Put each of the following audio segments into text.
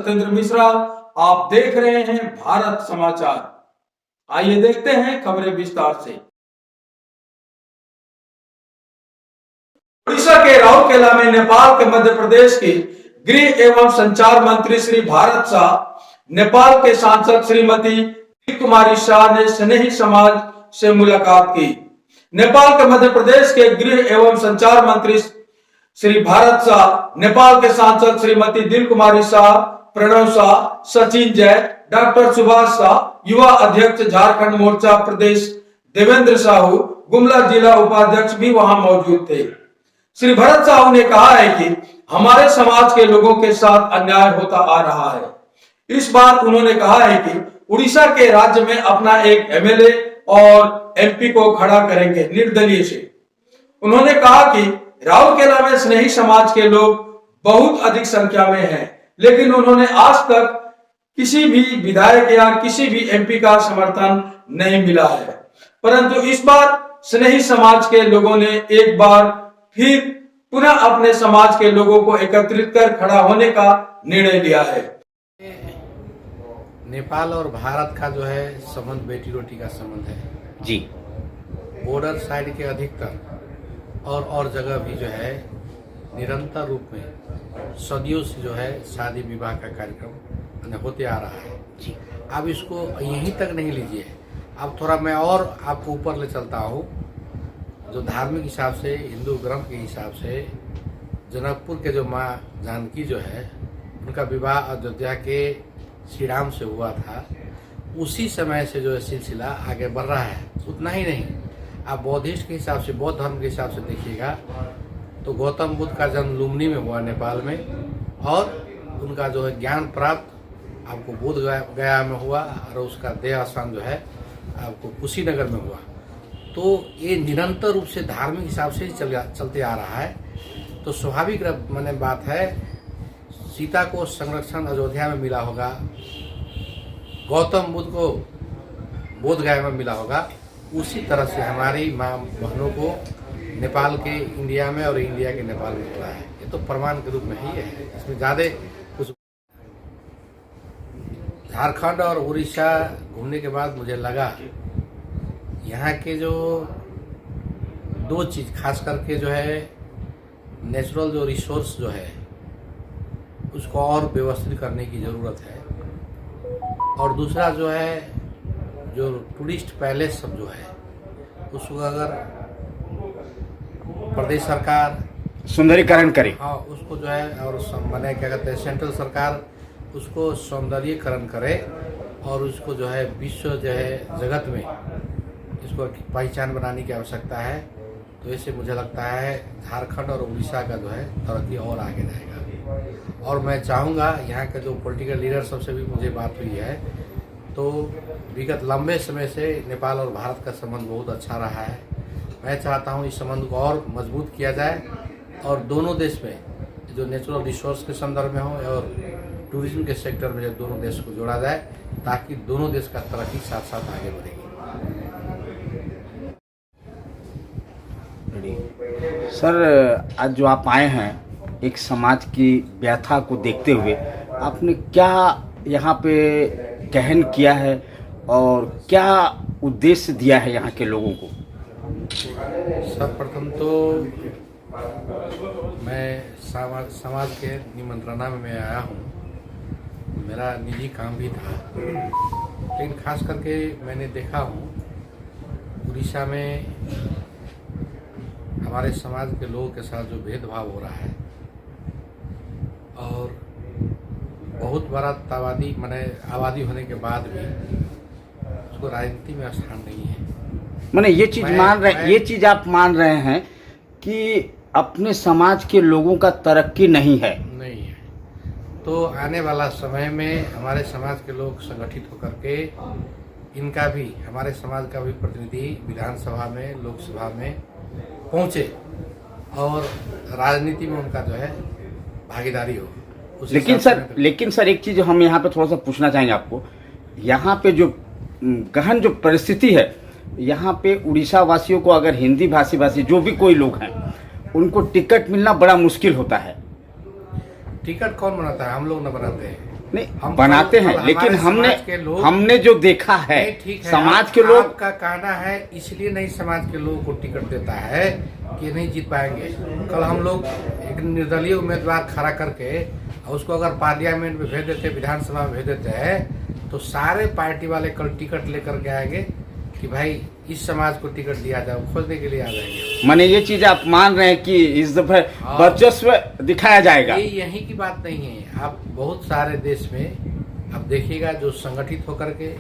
सत्येंद्र मिश्रा। आप देख रहे हैं भारत समाचार। आइए देखते हैं खबरें विस्तार से। उड़ीसा के राउरकेला में नेपाल के मध्य प्रदेश के गृह एवं संचार मंत्री श्री भारत शाह, नेपाल के सांसद श्रीमती दिल कुमारी शाह ने स्नेही समाज से मुलाकात की। नेपाल के मध्य प्रदेश के गृह एवं संचार मंत्री श्री भारत शाह, नेपाल के सांसद श्रीमती दिल कुमारी शाह, प्रणव शाह, सचिन जय, डॉक्टर सुभाष शाह, युवा अध्यक्ष झारखंड मोर्चा प्रदेश देवेंद्र साहू, गुमला जिला उपाध्यक्ष भी वहां मौजूद थे। श्री भरत साहू ने कहा है कि हमारे समाज के लोगों के साथ अन्याय होता आ रहा है। इस बार उन्होंने कहा है कि उड़ीसा के राज्य में अपना एक एमएलए और एमपी को खड़ा करेंगे निर्दलीय से। उन्होंने कहा कि राउरकेला में स्नेही समाज के लोग बहुत अधिक संख्या में हैं, लेकिन उन्होंने आज तक किसी भी विधायक या किसी भी एमपी का समर्थन नहीं मिला है। परंतु इस बार स्नेही समाज के लोगों ने एक बार फिर पुनः अपने समाज के लोगों को एकत्रित कर खड़ा होने का निर्णय लिया है। नेपाल और भारत का जो है संबंध बेटी रोटी का संबंध है जी। बॉर्डर साइड के अधिकतर और जगह भी जो है निरंतर रूप में सदियों से जो है शादी विवाह का कार्यक्रम होते आ रहा है जी। अब इसको यहीं तक नहीं लीजिए, अब थोड़ा मैं और आपको ऊपर ले चलता हूँ। जो धार्मिक हिसाब से, हिंदू ग्रंथ के हिसाब से जनकपुर के जो माँ जानकी जो है उनका विवाह अयोध्या के श्री राम से हुआ था। उसी समय से जो है सिलसिला आगे बढ़ रहा है। उतना ही नहीं, आप बौद्धिस्ट के हिसाब से, बौद्ध धर्म के हिसाब से देखिएगा तो गौतम बुद्ध का जन्म लुम्बिनी में हुआ नेपाल में, और उनका जो है ज्ञान प्राप्त आपको बोध गया में हुआ, और उसका देह स्थान जो है आपको कुशीनगर में हुआ। तो ये निरंतर रूप से धार्मिक हिसाब से ही चलते आ रहा है। तो स्वाभाविक माने बात है, सीता को संरक्षण अयोध्या में मिला होगा, गौतम बुद्ध को बोध गया में मिला होगा, उसी तरह से हमारी माँ बहनों को नेपाल के इंडिया में और इंडिया के नेपाल में मिला है। ये तो प्रमाण के रूप में ही है, इसमें ज़्यादा कुछ। झारखंड और उड़ीसा घूमने के बाद मुझे लगा यहाँ के जो दो चीज़ खास करके जो है नेचुरल जो रिसोर्स जो है उसको और व्यवस्थित करने की ज़रूरत है, और दूसरा जो है जो टूरिस्ट पैलेस सब जो है उसको अगर प्रदेश सरकार सुंदरीकरण करे, हाँ उसको जो है, और मैंने क्या कहते हैं सेंट्रल सरकार उसको सौंदर्यीकरण करे और उसको जो है विश्व जो है जगत में इसको पहचान बनाने की आवश्यकता है। तो ऐसे मुझे लगता है झारखंड और उड़ीसा का जो है तरक्की और आगे जाएगा। और मैं चाहूँगा यहाँ के जो पॉलिटिकल लीडर सबसे भी मुझे बात हुई है, तो विगत लंबे समय से नेपाल और भारत का संबंध बहुत अच्छा रहा है। मैं चाहता हूँ इस संबंध को और मजबूत किया जाए, और दोनों देश में जो नेचुरल रिसोर्स के संदर्भ में हो और टूरिज्म के सेक्टर में जो दोनों देश को जोड़ा जाए, ताकि दोनों देश का तरक्की साथ साथ आगे बढ़ेगी। सर, आज जो आप आए हैं एक समाज की व्यथा को देखते हुए, आपने क्या यहाँ पे गहन किया है और क्या उद्देश्य दिया है यहाँ के लोगों को? सर्वप्रथम तो मैं समाज के निमंत्रणा में मैं आया हूँ। मेरा निजी काम भी था, लेकिन खास करके मैंने देखा हूँ उड़ीसा में हमारे समाज के लोगों के साथ जो भेदभाव हो रहा है, और बहुत बड़ा आबादी होने के बाद भी उसको राजनीति में स्थान नहीं है। मैंने ये चीज आप मान रहे हैं कि अपने समाज के लोगों का तरक्की नहीं है? नहीं है। तो आने वाला समय में हमारे समाज के लोग संगठित होकर के इनका भी, हमारे समाज का भी प्रतिनिधि विधानसभा में, लोकसभा में पहुँचे और राजनीति में उनका जो है भागीदारी हो। लेकिन सर एक चीज हम यहाँ पे थोड़ा सा पूछना चाहेंगे आपको। यहाँ पे जो गहन जो परिस्थिति है, यहाँ पे उड़ीसा वासियों को अगर हिंदी भाषी जो भी कोई लोग हैं उनको टिकट मिलना बड़ा मुश्किल होता है। टिकट कौन बनाता है? हम लोग न बनाते हैं। नहीं हम बनाते हैं, कल लेकिन हमारे समाज के लोग हमने जो देखा है नहीं, ठीक है, समाज के लोग आपका कहना है इसलिए नहीं समाज के लोगों को टिकट देता है कि नहीं जीत पाएंगे। कल हम लोग एक निर्दलीय उम्मीदवार खड़ा करके और उसको अगर पार्लियामेंट में भेज देते, विधानसभा में भेज देते हैं, तो सारे पार्टी वाले कल टिकट लेकर के आएंगे कि भाई इस समाज को टिकट दिया जाए, खोजने के लिए आ जाएंगे। माने ये चीज आप मान रहे हैं कि इस दफे वर्चस्व दिखाया जाएगा? ये यहीं की बात नहीं है, आप बहुत सारे देश में आप देखिएगा जो संगठित होकर के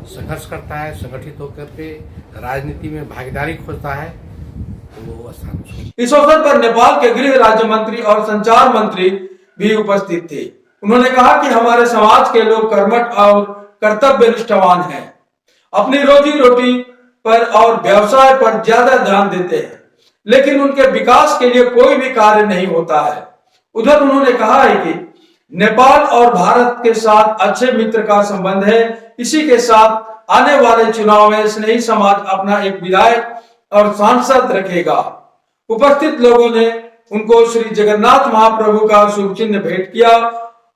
संघर्ष करता है, संगठित होकर के राजनीति में भागीदारी खोजता है, तो वो स्थान। इस अवसर पर नेपाल के गृह राज्य मंत्री और संचार मंत्री भी उपस्थित थे। उन्होंने कहा कि हमारे समाज के लोग कर्मठ और कर्तव्य निष्ठावान हैं, अपनी रोजी रोटी पर और व्यवसाय पर ज्यादा ध्यान देते हैं, लेकिन उनके विकास के लिए कोई भी कार्य नहीं होता है। उधर उन्होंने कहा है कि नेपाल और भारत के साथ अच्छे मित्र का संबंध है। इसी के साथ आने वाले चुनाव में स्नेही समाज अपना एक विधायक और सांसद रखेगा। उपस्थित लोगों ने उनको श्री जगन्नाथ महाप्रभु का शुभ चिन्ह भेंट किया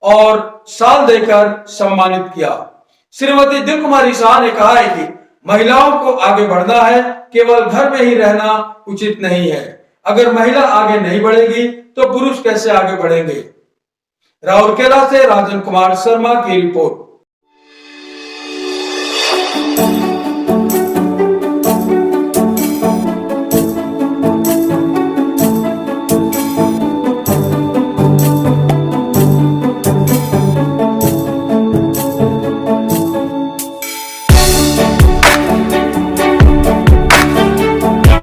और शाल देकर सम्मानित किया। श्रीमती दिल कुमारी शाह ने कहा है कि महिलाओं को आगे बढ़ना है, केवल घर में ही रहना उचित नहीं है। अगर महिला आगे नहीं बढ़ेगी तो पुरुष कैसे आगे बढ़ेंगे। राउरकेला से राजन कुमार शर्मा की रिपोर्ट।